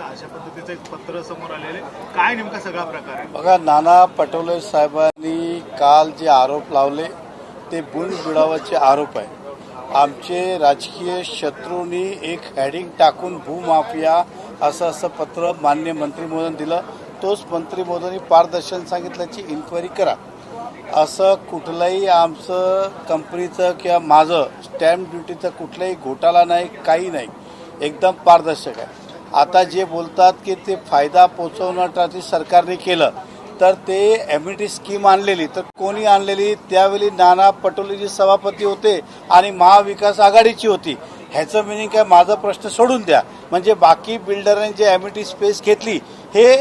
अशा पद्धतीचं एक पत्र समोर आलेले, काय नेमका सगळा प्रकार आहे? बघा, नाना पटोले साहेबांनी काल जे आरोप लावले ते बिनबुडावाचे आरोप आहे. आमचे राजकीय शत्रूंनी एक हेडिंग टाकून भूमाफिया असं पत्र मान्य मंत्री महोदयांनी दिलं. तोच मंत्री महोदयांनी पारदर्शन सांगितल्याची इन्क्वायरी करा. असं कुठलंही आमचं कंपनीचं किंवा माझं स्टॅम्प ड्युटीचं कुठलाही घोटाळा नाही, काही नाही, एकदम पारदर्शक आहे. आता जे बोलतात की ते फायदा पोचवण्यासाठी सरकारने केलं, तर ते एम्युनिटी स्कीम आणलेली तर कोणी आणलेली? त्यावेळी नाना पटोलेजी सभापती होते आणि महाविकास आघाडीची होती. ह्याचं मिनिंग काय? माझा प्रश्न सोडून द्या. म्हणजे बाकी बिल्डरांनी जे एम्युनिटी स्पेस घेतली, हे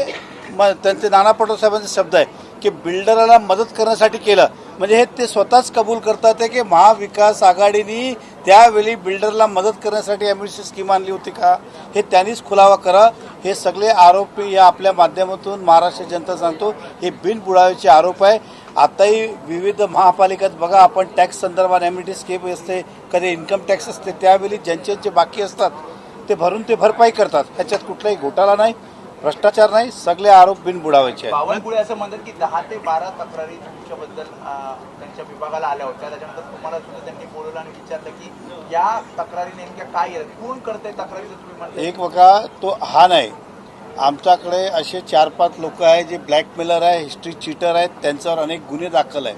त्यांचे नाना पटोले साहेबांचे शब्द आहे की बिल्डराला मदत करण्यासाठी केलं. म्हणजे हे ते स्वतःच कबूल करतात की महाविकास आघाडीने त्यावेळी बिल्डरला मदत करण्यासाठी एम्युनिटी स्कीम आणली होती का? हे त्यांनीच खुलावा करा. हे सगळे आरोप या आपल्या माध्यमातून महाराष्ट्र जनता सांगतो, हे बिनबुडावेचे आरोप आहे. आताही विविध महापालिकात बघा, आपण टॅक्स संदर्भात एम्युनिटी स्कीम असते, कधी इन्कम टॅक्स असते, त्यावेळी ज्यांचे बाकी असतात ते भरून ते भरपाई करतात. ह्याच्यात कुठलाही घोटाळा नाही, भ्रष्टाचार नाही, सगळे आरोप बिनबुडावायचे आहेत. बावनकुळे असं म्हणतात की 10 ते 12 तक्रारी तुमच्याबद्दल त्यांच्या विभागाला आल्या होत्या. त्याच्यानंतर तुम्हाला सुद्धा त्यांनी बोलवलं आणि विचारलं की या तक्रारी नेमक्या काय आहेत, कोण करतंय तक्रारी? तुम्ही म्हणता एक बघा, तो हा नाही, आमच्याकडे असे 4-5 लोक आहेत जे ब्लॅकमेलर आहे, हिस्ट्री चीटर आहेत, त्यांच्यावर अनेक गुन्हे दाखल आहे.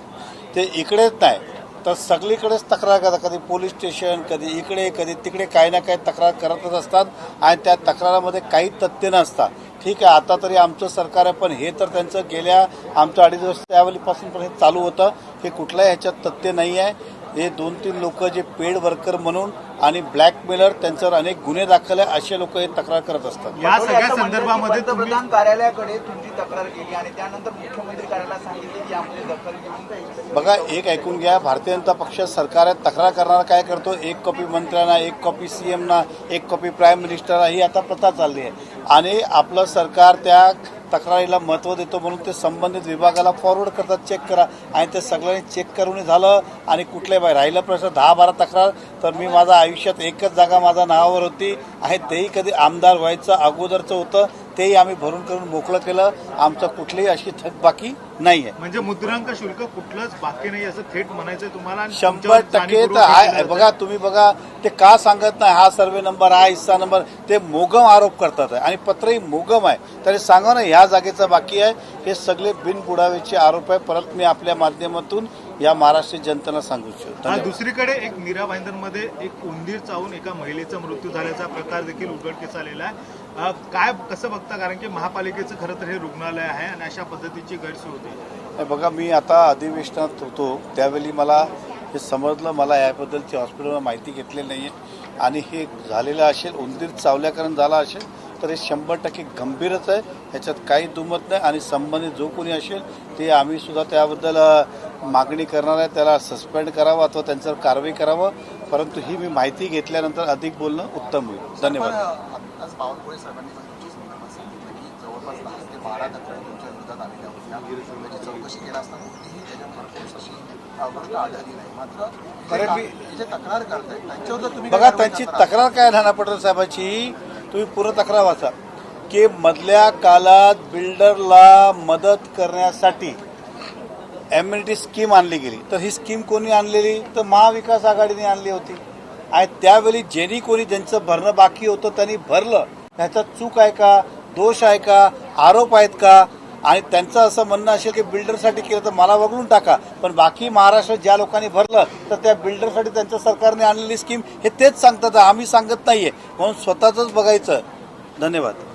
ते इकडेच नाही तर सगळीकडेच तक्रार करतात. कधी पोलीस स्टेशन, कधी इकडे, कधी तिकडे, काही ना काही तक्रार करतच असतात आणि त्या तक्रारामध्ये काही तथ्य नसतात. ठीक आहे, आता तरी आमचं सरकार आहे, पण हे तर त्यांचं गेल्या आमचं 2.5 वर्ष त्यावेळीपासून पण हे चालू होतं. हे कुठल्याही ह्याच्यात तथ्य नाही आहे. हे 2-3 लोक जे पेड वर्कर म्हणून आणि ब्लॅकमेलर, त्यांच्यावर अनेक गुन्हे दाखल आहे, असे लोक हे तक्रार करत असतात. या सगळ्या संदर्भामध्ये पंतप्रधान कार्यालयाकडे तुमची तक्रार केली आणि त्यानंतर मुख्यमंत्री कार्यालयाला सांगितले की यामध्ये दखल घेऊन. बघा, एक ऐकून घ्या, भारतीय जनता पक्ष सरकार तक्रार करणारा काय करतो? एक कॉपी मंत्र्यांना, एक कॉपी सीएमना, एक कॉपी प्राईम मिनिस्टरला, ही आता प्रथा चालली आहे. आणि आपलं सरकार त्या तक्रारीला महत्त्व देतो म्हणून ते संबंधित विभागाला फॉरवर्ड करतात, चेक करा. आणि ते सगळ्यांनी चेक करून झालं. आणि कुठल्या बाहेर राहिलं प्रश्न 10-12 तक्रार, तर मी माझ्या आयुष्यात एकच जागा माझ्या नावावर होती आणि तेही कधी आमदार व्हायचं अगोदरचं होतं, तेही आम्ही भरून करून मोकळं केलं. आमचं कुठलीही अशी थकबाकी नाही आहे. म्हणजे मुद्रांक शुल्क कुठलंच बाकी नाही असं थेट म्हणायचं तुम्हाला? 100% तर आहे. बघा, तुम्ही बघा, ते का सांगत नाही? हा सर्वे नंबर, हा हिस्सा नंबर, ते मोगम आरोप करतात आणि पत्रही मोगम आहे. तरी सांगा ना, ह्या जागेचं बाकी आहे. हे सगळे बिनबुडावेचे आरोप आहे. परत मी आपल्या माध्यमातून या महाराष्ट्र जनतेला सांगू इच्छितो. दुसरीकडे एक मीरा भाईंदरमध्ये एक उंदीर चावून एका महिलेचा मृत्यू झाल्याचा प्रकार देखील उघडकीस आलेला आहे. काय कसं बघता? कारण की महापालिकेचं खरं तर हे रुग्णालय आहे आणि अशा पद्धतीची गैरसोय होते. बघा, मी आता अधिवेशनात होतो त्यावेळी मला हे समजलं. मला याबद्दलची हॉस्पिटलला माहिती घेतलेली नाही आहे आणि हे झालेलं असेल, उंदीर चावल्याकरण झाला असेल तर हे 100% गंभीरच आहे. ह्याच्यात काही दुमत नाही. आणि संबंधित जो कोणी असेल ते आम्ही सुद्धा त्याबद्दल मागणी करणार आहे, त्याला सस्पेंड करावं अथवा त्यांच्यावर कारवाई करावं. परंतु ही मी माहिती घेतल्यानंतर अधिक बोलणं उत्तम होईल. धन्यवाद. आज बावनकुळे साहेबांनी तुमची संदर्भात सांगितलं की जवळपास 10 ते 12 तक्रारी तुमच्या विरोधात आलेल्या होत्या. त्याची चौकशी केला असता कुठलीही त्याच्यावर ठोस अशी गोष्ट आढळली नाही. मात्र जे तक्रार करतायत त्यांच्यावर जर तुम्ही बघा, त्यांची तक्रार काय नाना पटोले साहेबांची, तुम्ही पूर्ण तक्रार वाचा की मधल्या काळात बिल्डरला मदत करण्यासाठी एम्युनिटी स्कीम आणली गेली. तर ही स्कीम कोणी आणलेली? तर महाविकास आघाडीने आणली होती. आणि त्यावेळी ज्यांनी कोणी ज्यांचं भरणं बाकी होतं त्यांनी भरलं. त्याचा चूक आहे का? दोष आहे का? आरोप आहेत का? आणि त्यांचं असं म्हणणं असेल की बिल्डरसाठी केलं तर मला वगळून टाका, पण बाकी महाराष्ट्रात ज्या लोकांनी भरलं तर त्या बिल्डरसाठी त्यांच्या सरकारने आणलेली स्कीम हे तेच सांगतात, आम्ही सांगत नाहीये. म्हणून स्वतःच बघायचं. धन्यवाद.